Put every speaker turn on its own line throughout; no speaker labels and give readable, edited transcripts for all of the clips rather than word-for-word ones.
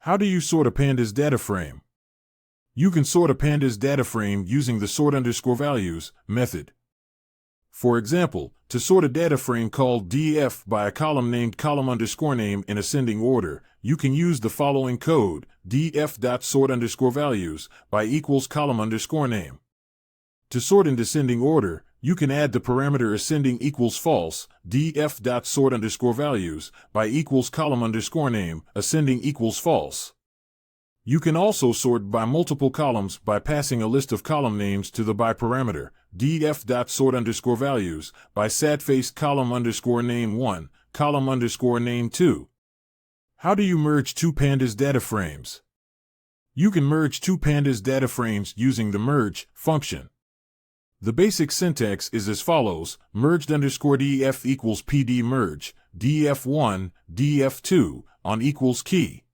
How do you sort a pandas data frame? You can sort a pandas data frame using the sort_values method. For example, to sort a data frame called df by a column named column_name in ascending order, you can use the following code: df.sort_values by equals column_name. To sort in descending order, you can add the parameter ascending equals false, df.sort_values by equals column_name, ascending equals false. You can also sort by multiple columns by passing a list of column names to the by parameter, df.sort_values by satface column_name1, column_name2. How do you merge two pandas data frames? You can merge two pandas data frames using the merge function. The basic syntax is as follows: merged_df equals pd merge, df1, df2, on equals key,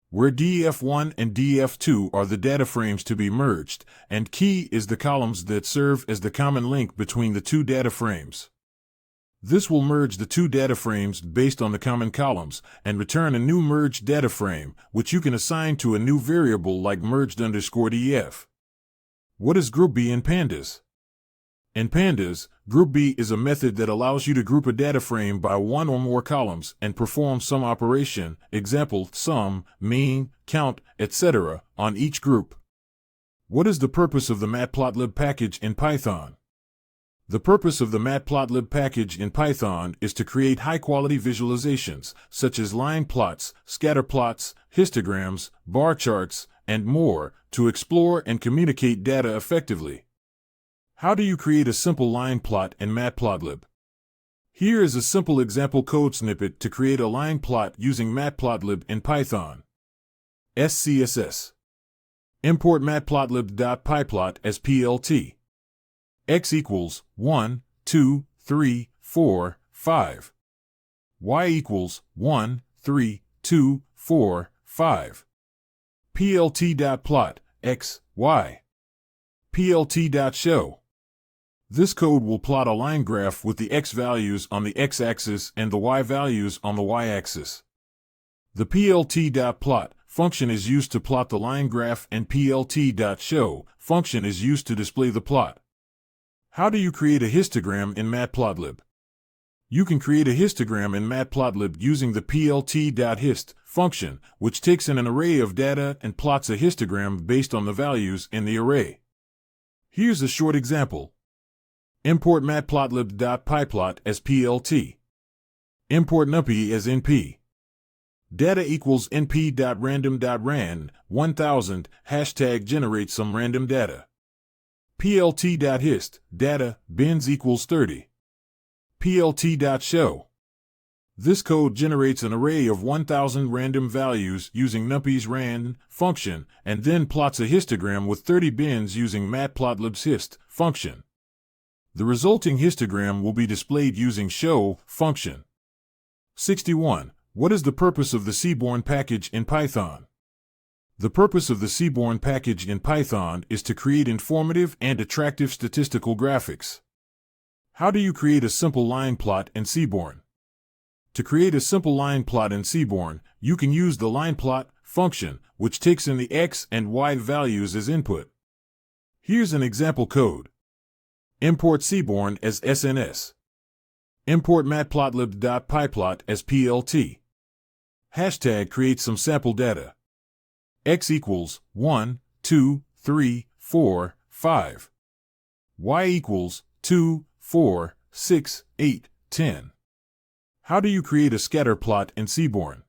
where df1 and df2 are the data frames to be merged, and key is the columns that serve as the common link between the two data frames. This will merge the two data frames based on the common columns, and return a new merged data frame, which you can assign to a new variable like merged_df. What is group B in pandas? In pandas, group B is a method that allows you to group a data frame by one or more columns and perform some operation, example, sum, mean, count, etc., on each group. What is the purpose of the matplotlib package in Python? The purpose of the matplotlib package in Python is to create high-quality visualizations, such as line plots, scatter plots, histograms, bar charts, and more, to explore and communicate data effectively. How do you create a simple line plot in Matplotlib? Here is a simple example code snippet to create a line plot using Matplotlib in Python. SCSS. Import matplotlib.pyplot as PLT. X equals 1, 2, 3, 4, 5. Y equals 1, 3, 2, 4, 5. PLT.plot, X, Y. PLT.show. This code will plot a line graph with the x values on the x-axis and the y values on the y-axis. The plt.plot function is used to plot the line graph, and plt.show function is used to display the plot. How do you create a histogram in Matplotlib? You can create a histogram in Matplotlib using the plt.hist function, which takes in an array of data and plots a histogram based on the values in the array. Here's a short example. Import matplotlib.pyplot as plt. Import numpy as np. Data equals np.random.ran, 1000, hashtag generate some random data. plt.hist, data, bins equals 30. plt.show. This code generates an array of 1000 random values using numpy's ran function, and then plots a histogram with 30 bins using matplotlib's hist function. The resulting histogram will be displayed using show function. 61. What is the purpose of the Seaborn package in Python? The purpose of the Seaborn package in Python is to create informative and attractive statistical graphics. How do you create a simple line plot in Seaborn? To create a simple line plot in Seaborn, you can use the lineplot function, which takes in the x and y values as input. Here's an example code. Import Seaborn as SNS. Import matplotlib.pyplot as PLT. Hashtag create some sample data. X equals 1, 2, 3, 4, 5. Y equals 2, 4, 6, 8, 10. How do you create a scatter plot in Seaborn?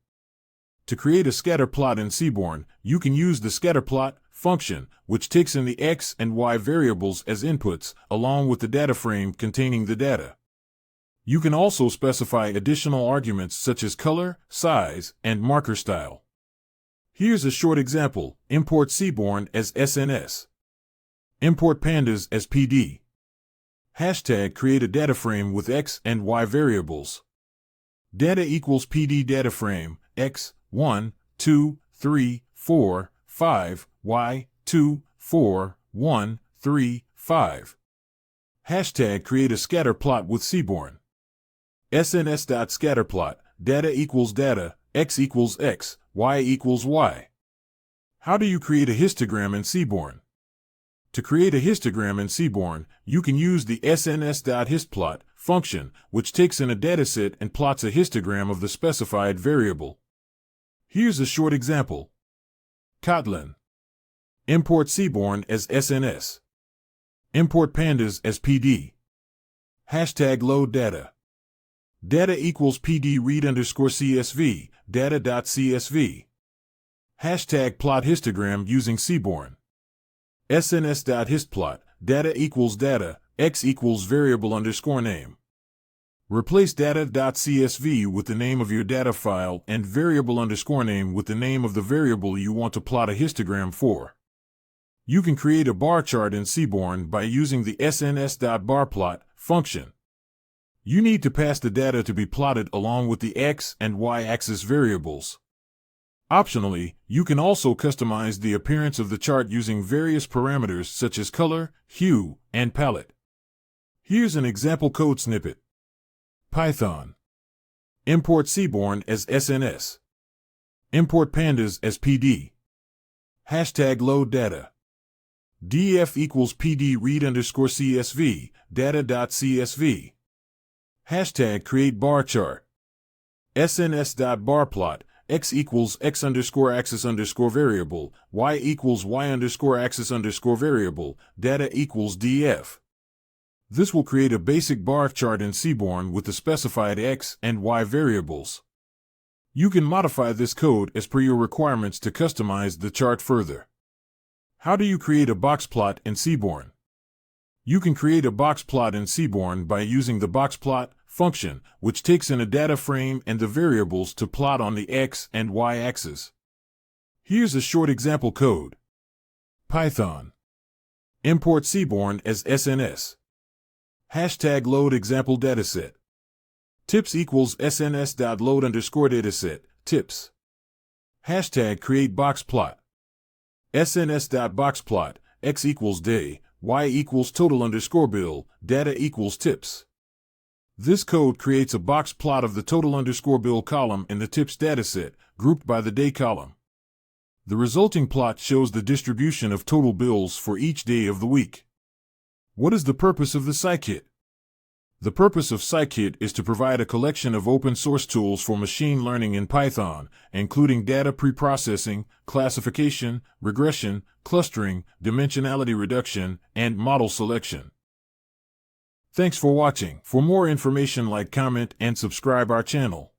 To create a scatter plot in Seaborn, you can use the scatterplot function, which takes in the x and y variables as inputs, along with the data frame containing the data. You can also specify additional arguments such as color, size, and marker style. Here's a short example. Import Seaborn as SNS. Import pandas as PD. Hashtag create a data frame with x and y variables. Data equals PD data frame, x, 1, 2, 3, 4, 5, y, 2, 4, 1, 3, 5. Hashtag create a scatter plot with Seaborn. SNS.scatterplot, data equals data, x equals x, y equals y. How do you create a histogram in Seaborn? To create a histogram in Seaborn, you can use the SNS.histPlot function, which takes in a dataset and plots a histogram of the specified variable. Here's a short example. Kotlin. Import Seaborn as SNS. Import pandas as PD. Hashtag load data. Data equals PD read_CSV, data.csv. Hashtag plot histogram using Seaborn. SNS.histPlot, data equals data, x equals variable_name. Replace data.csv with the name of your data file and variable_name with the name of the variable you want to plot a histogram for. You can create a bar chart in Seaborn by using the SNS.barPlot function. You need to pass the data to be plotted along with the x and y axis variables. Optionally, you can also customize the appearance of the chart using various parameters such as color, hue, and palette. Here's an example code snippet. Python. Import Seaborn as SNS. Import pandas as PD. Hashtag load data. df equals PD read_CSV, data.csv. Hashtag create bar chart. SNS.barPlot, x equals x_axis_variable, y equals y_axis_variable, data equals df. This will create a basic bar chart in Seaborn with the specified x and y variables. You can modify this code as per your requirements to customize the chart further. How do you create a box plot in Seaborn? You can create a box plot in Seaborn by using the boxplot function, which takes in a data frame and the variables to plot on the x and y axis. Here's a short example code. Python. Import Seaborn as SNS. Hashtag load example dataset. Tips equals sns.load_dataset, tips. Hashtag create box plot. sns.boxplot, x equals day, y equals total_bill, data equals tips. This code creates a box plot of the total_bill column in the tips dataset, grouped by the day column. The resulting plot shows the distribution of total bills for each day of the week. What is the purpose of the scikit? The purpose of scikit is to provide a collection of open source tools for machine learning in Python, including data preprocessing, classification, regression, clustering, dimensionality reduction, and model selection. Thanks for watching. For more information, like, comment, and subscribe our channel.